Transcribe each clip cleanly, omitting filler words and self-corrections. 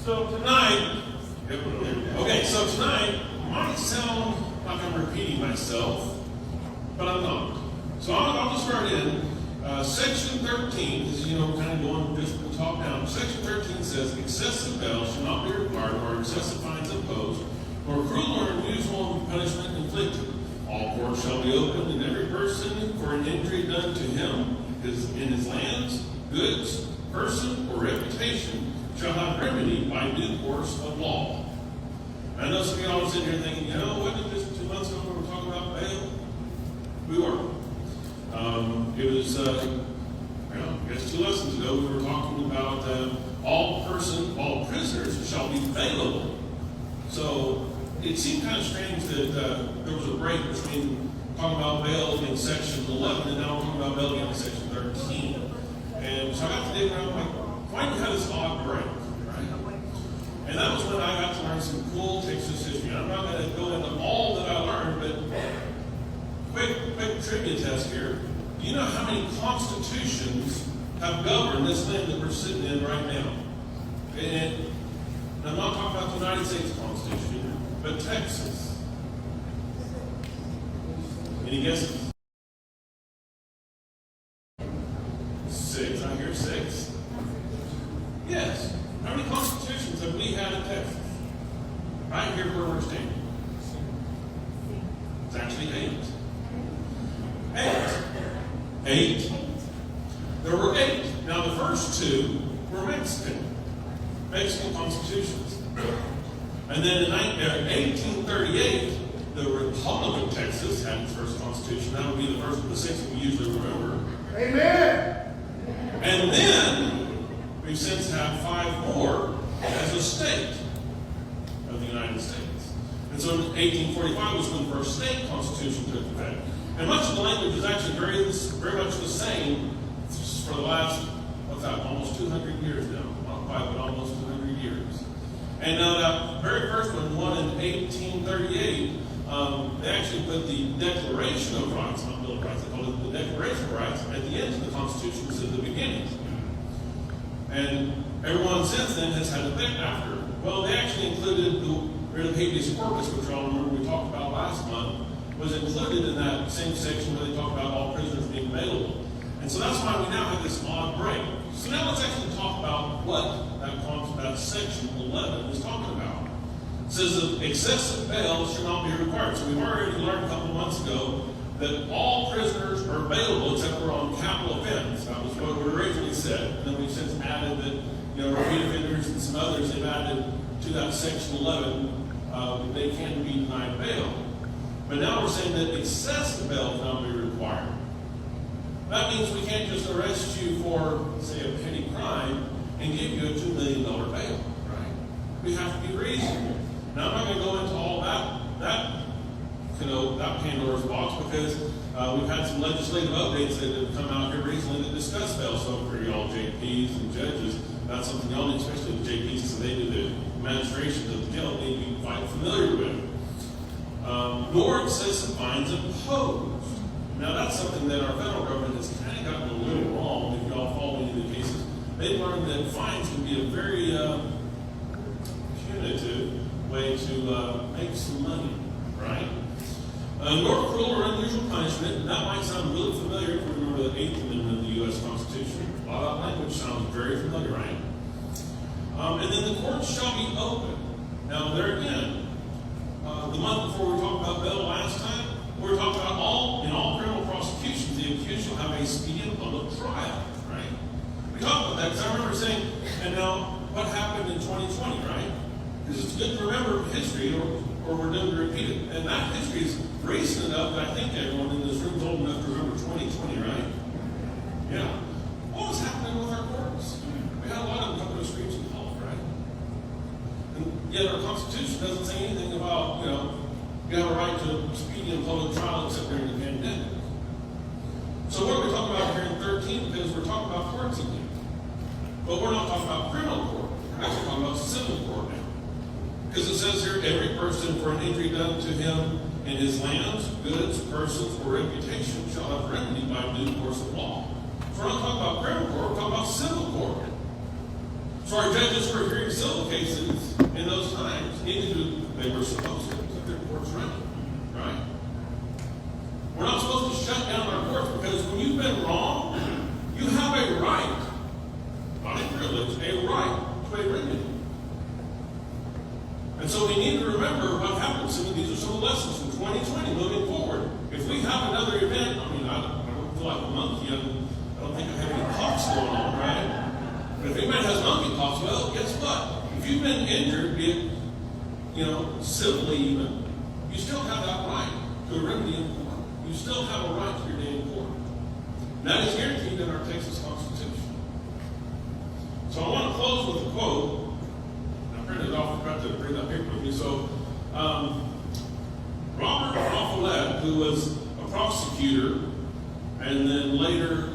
So tonight might sound like I'm repeating myself, but I'm not. So I'll just start in section 13, because kind of going just from the top down. Section 13 says, excessive bail shall not be required, or excessive fines imposed, or cruel or unusual punishment inflicted. All courts shall be opened, and every person for an injury done to him in his lands, goods, person, or reputation shall have remedy by due course of law. I know some of y'all are sitting here thinking, wasn't it just 2 months ago we were talking about bail? We were. It was, I guess 2 lessons ago we were talking about all prisoners shall be bailable. So it seemed kind of strange that there was a break between talking about bail in section 11 and now we're talking about bail again in section 13. And so I got to dig around, like, why do you have this odd break, right? And that was when I got to learn some cool Texas history. I'm not going to go into all that I learned, but quick trivia test here. Do you know how many constitutions have governed this land that we're sitting in right now? And I'm not talking about the United States Constitution, but Texas. Any guesses? 6. I hear 6. Yes. How many constitutions have we had in Texas? Right here where we're standing. It's actually 8. 8. There were 8. Now the first 2 were Mexican constitutions. And then in 1838, the Republic of Texas had its first constitution. That would be the first of the 6 we usually remember. Amen. And then we've since had 5 more as a state of the United States. And so 1845 was when the first state constitution took effect. And much of the language is actually very much the same for the last, almost 200 years now. Not quite, but almost 200 years. And now that very first one in 1838, they actually put the Declaration of Rights, not Bill of Rights, they called it the Declaration of Rights, at the end of the Constitution instead of the beginning. And everyone since then has had a bit after. Well, they actually included the writ of habeas corpus, which y'all remember we talked about last month, was included in that same section where they talk about all prisoners being bailable. And so that's why we now have this odd break. So now let's actually talk about what that section 11 is talking about. It says that excessive bail should not be required. So we've already learned a couple of months ago that all prisoners are bailable except for on capital offense. That was what we originally said. And then we've since added that, repeat offenders and some others, they've added to that section 11 that they can be denied bail. But now we're saying that excessive bail cannot be required. That means we can't just arrest you for, say, a petty crime and give you a $2 million bail, right? We have to be reasonable. Now, I'm not going to go into all that Pandora's box because we've had some legislative updates that have come out here recently that discuss bail. So for y'all JPs and judges, that's something y'all need, especially the JPs, because they do the administration of the jail, need to be quite familiar with. Nor excessive fines imposed. Now, that's something that our federal government has kind of gotten a little wrong. If y'all follow any of the cases, they've learned that fines can be a very punitive way to make some money, right? Nor cruel or unusual punishment. That might sound really familiar if you remember the 8th Amendment of the U.S. Constitution. A lot of that language sounds very familiar, right? And then the courts shall be open. Now, there again, the month before we talked about bail last time, we were talking about in all criminal prosecutions, the accused shall have a speedy and public trial, right? We talked about that because I remember saying, and now what happened in 2020, right? Because it's good to remember history or we're doomed to repeat it. And that history is recent enough that I think everyone in this room is old enough to remember 2020, right? Yeah. What was happening with our courts? We had a lot of them come to the streets and holler, right? And yet our Constitution doesn't say anything about, you have a right to speedy and public trial except during the pandemic. So what are we talking about here in 13? Because we're talking about courts again. But we're not talking about criminal court. We're actually talking about civil court now. Because it says here, every person for an injury done to him in his lands, goods, persons, or reputation shall have remedy by due course of law. So we're not talking about criminal court, we're talking about civil court. So our judges who are hearing civil cases in those times they were supposed to keep their courts running, right? We're not supposed to shut down our courts because when you've been wrong, you have a right, not a privilege, a right to a remedy. And so we need to remember what happened. These are some lessons from 2020 moving forward. If we have another event, I don't feel like a monkey. I don't think I have any coughs going on, right? But if anybody has monkey coughs, well, guess what? If you've been injured, be it, civilly even, you still have that right to a remedy in court. You still have a right to your day in court. And that is guaranteed in our Texas Constitution. So I want to close with a quote. I printed it off, I forgot to bring that paper with me. So, Robert Follette, who was a prosecutor, and then later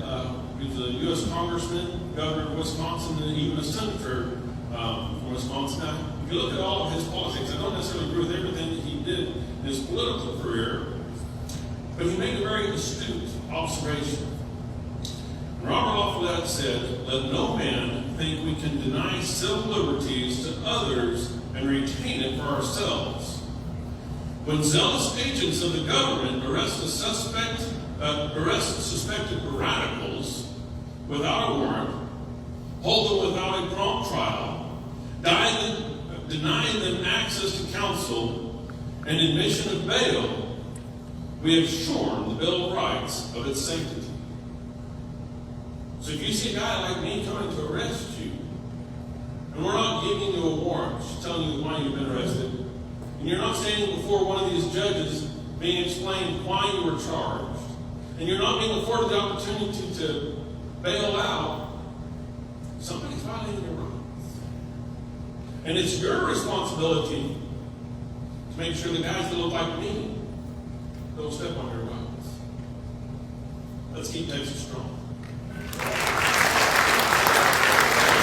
he was a U.S. congressman, governor of Wisconsin, and even a senator from Wisconsin. Now, if you look at all of his politics, I don't necessarily agree with everything that he did in his political career, but he made a very astute observation. Robert Follette said, "Let no man think we can deny civil liberties to others and retain it for ourselves. When zealous agents of the government arrest suspected radicals without a warrant, hold them without a prompt trial, deny them access to counsel and admission of bail, we have shorn the Bill of Rights of its sanctity." So if you see a guy like me coming to arrest you, and we're not giving you a warrant, just telling you why you've been arrested, and you're not standing before one of these judges being explained why you were charged, and you're not being afforded the opportunity to bail out, somebody's violating your rights. And it's your responsibility to make sure the guys that look like me don't step on your rights. Let's keep Texas strong.